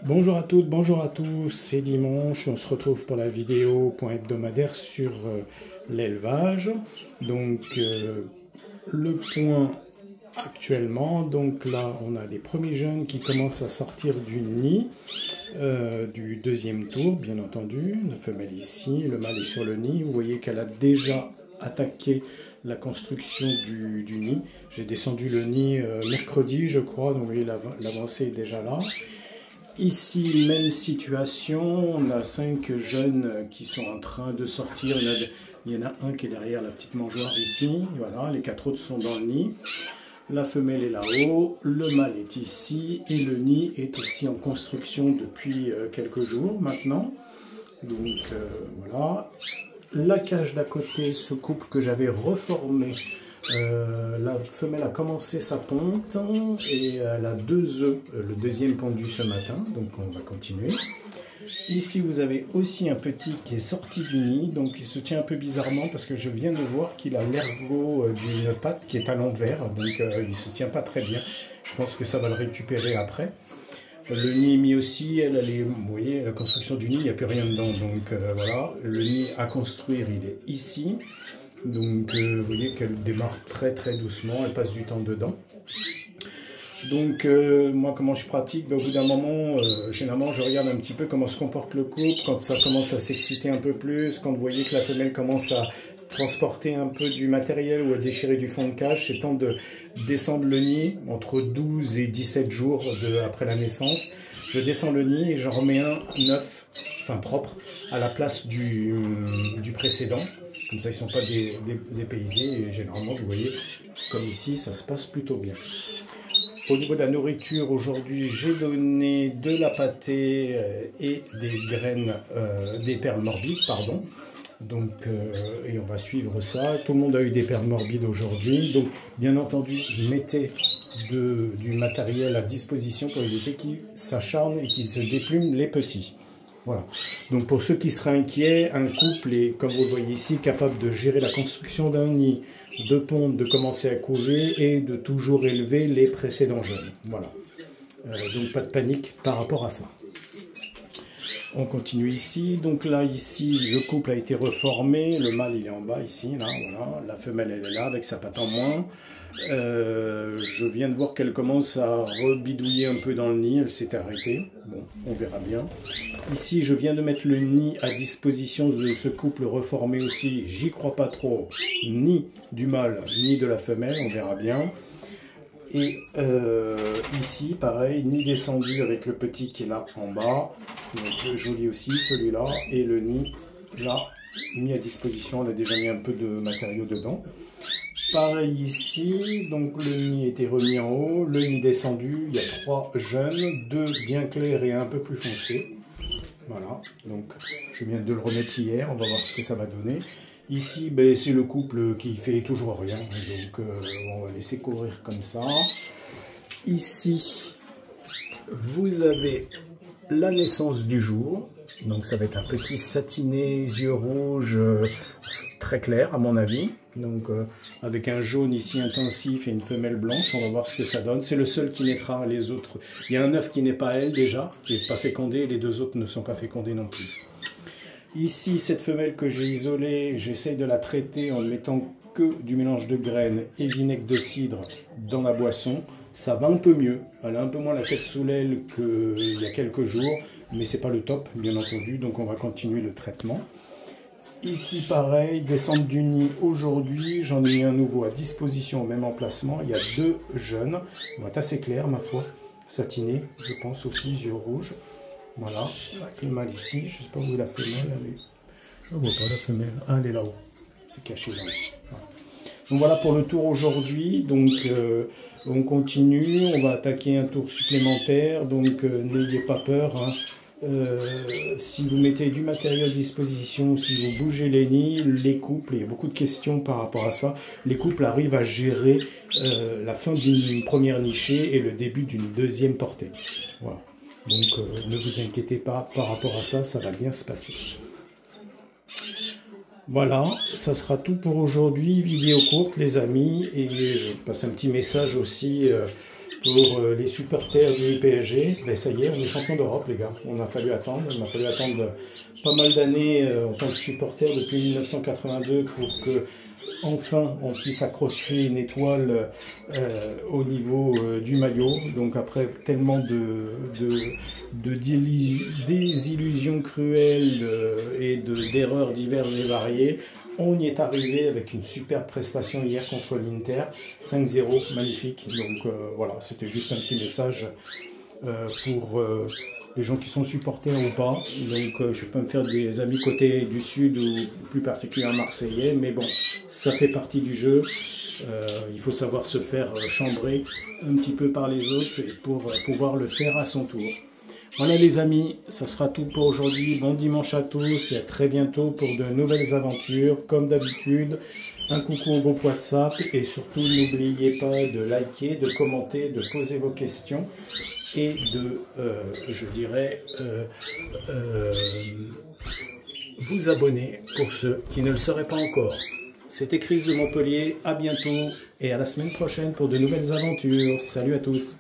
Bonjour à toutes, bonjour à tous, c'est dimanche, on se retrouve pour la vidéo point hebdomadaire sur l'élevage. Donc le point actuellement, donc là on a les premiers jeunes qui commencent à sortir du nid, du deuxième tour bien entendu. La femelle ici, le mâle est sur le nid, vous voyez qu'elle a déjà attaqué la construction du nid. J'ai descendu le nid mercredi je crois, donc vous voyez l'avancée est déjà là. Ici, même situation, on a 5 jeunes qui sont en train de sortir. Il y en a un qui est derrière la petite mangeoire ici. Voilà, les 4 autres sont dans le nid. La femelle est là-haut, le mâle est ici et le nid est aussi en construction depuis quelques jours maintenant. Donc voilà. La cage d'à côté, ce couple que j'avais reformé. La femelle a commencé sa ponte et elle a 2 œufs, le deuxième pondu ce matin, donc on va continuer. Ici vous avez aussi un petit qui est sorti du nid, donc il se tient un peu bizarrement parce que je viens de voir qu'il a l'ergot d'une patte qui est à l'envers, donc il ne se tient pas très bien. Je pense que ça va le récupérer après. Le nid est mis aussi, vous voyez la construction du nid, il n'y a plus rien dedans, donc voilà, le nid à construire il est ici. Donc vous voyez qu'elle démarre très très doucement, elle passe du temps dedans. Donc moi comment je pratique, au bout d'un moment, généralement je regarde un petit peu comment se comporte le couple, quand ça commence à s'exciter un peu plus, quand vous voyez que la femelle commence à transporter un peu du matériel ou à déchirer du fond de cage, c'est temps de descendre le nid entre 12 et 17 jours après la naissance. Je descends le nid et j'en remets un neuf, enfin propre, à la place du précédent. Comme ça, ils ne sont pas dépaysés. Et généralement, vous voyez, comme ici, ça se passe plutôt bien. Au niveau de la nourriture, aujourd'hui, j'ai donné de la pâtée et des graines, des perles morbides, pardon. Donc, et on va suivre ça. Tout le monde a eu des perles morbides aujourd'hui. Donc, bien entendu, mettez du matériel à disposition pour éviter qu'ils s'acharnent et qu'ils se déplument les petits. Voilà. Donc pour ceux qui seraient inquiets, un couple est, comme vous le voyez ici, capable de gérer la construction d'un nid, de pondre, de commencer à couver et de toujours élever les précédents jeunes. Voilà. Donc pas de panique par rapport à ça. On continue ici. Donc là, ici, le couple a été reformé. Le mâle, il est en bas ici. Là, voilà. La femelle, elle est là avec sa patte en moins. Je viens de voir qu'elle commence à rebidouiller un peu dans le nid, elle s'est arrêtée, bon, on verra bien. Ici, je viens de mettre le nid à disposition de ce couple reformé aussi, j'y crois pas trop, ni du mâle, ni de la femelle, on verra bien. Et ici, pareil, nid descendu avec le petit qui est là en bas, donc joli aussi celui-là, et le nid là, mis à disposition, on a déjà mis un peu de matériaux dedans. Pareil ici, donc le nid était remis en haut, le nid descendu, il y a 3 jeunes, 2 bien clairs et un peu plus foncés. Voilà, donc je viens de le remettre hier, on va voir ce que ça va donner. Ici, ben, c'est le couple qui fait toujours rien, donc on va laisser courir comme ça. Ici, vous avez la naissance du jour, donc ça va être un petit satiné, yeux rouges, très clair à mon avis. Donc avec un jaune ici intensif et une femelle blanche, on va voir ce que ça donne. C'est le seul qui naîtra, les autres. Il y a un œuf qui n'est pas elle déjà, qui n'est pas fécondé, et les 2 autres ne sont pas fécondés non plus. Ici, cette femelle que j'ai isolée, j'essaye de la traiter en ne mettant que du mélange de graines et vinaigre de cidre dans la boisson. Ça va un peu mieux, elle a un peu moins la tête sous l'aile qu'il y a quelques jours, mais c'est pas le top, bien entendu, donc on va continuer le traitement. Ici, pareil, descente du nid aujourd'hui, j'en ai mis un nouveau à disposition au même emplacement. Il y a 2 jeunes, ils vont être assez clairs, ma foi, satinés, je pense aussi, yeux rouges. Voilà, avec le mâle ici, je ne sais pas où est la femelle, je ne vois pas la femelle, ah, elle est là-haut, c'est caché là-haut. Voilà. Donc voilà pour le tour aujourd'hui, donc on continue, on va attaquer un tour supplémentaire, donc n'ayez pas peur, hein. Si vous mettez du matériel à disposition, si vous bougez les nids, les couples, il y a beaucoup de questions par rapport à ça, les couples arrivent à gérer la fin d'une première nichée et le début d'une deuxième portée. Voilà. Donc ne vous inquiétez pas par rapport à ça, ça va bien se passer. Voilà, ça sera tout pour aujourd'hui, vidéo courte les amis, et je passe un petit message aussi Pour les supporters du PSG, ben ça y est, on est champion d'Europe, les gars. On a fallu attendre. Il m'a fallu attendre pas mal d'années en tant que supporter depuis 1982 pour que enfin on puisse accrocher une étoile au niveau du maillot. Donc après tellement de désillusions cruelles et d'erreurs diverses et variées, on y est arrivé avec une superbe prestation hier contre l'Inter, 5-0, magnifique. Donc voilà, c'était juste un petit message pour les gens qui sont supporters ou pas. Donc je peux me faire des amis côté du Sud ou plus particulièrement marseillais, mais bon, ça fait partie du jeu. Il faut savoir se faire chambrer un petit peu par les autres pour pouvoir le faire à son tour. Voilà les amis, ça sera tout pour aujourd'hui. Bon dimanche à tous et à très bientôt pour de nouvelles aventures. Comme d'habitude, un coucou au groupe WhatsApp et surtout n'oubliez pas de liker, de commenter, de poser vos questions et de, je dirais, vous abonner pour ceux qui ne le seraient pas encore. C'était Chris de Montpellier, à bientôt et à la semaine prochaine pour de nouvelles aventures. Salut à tous!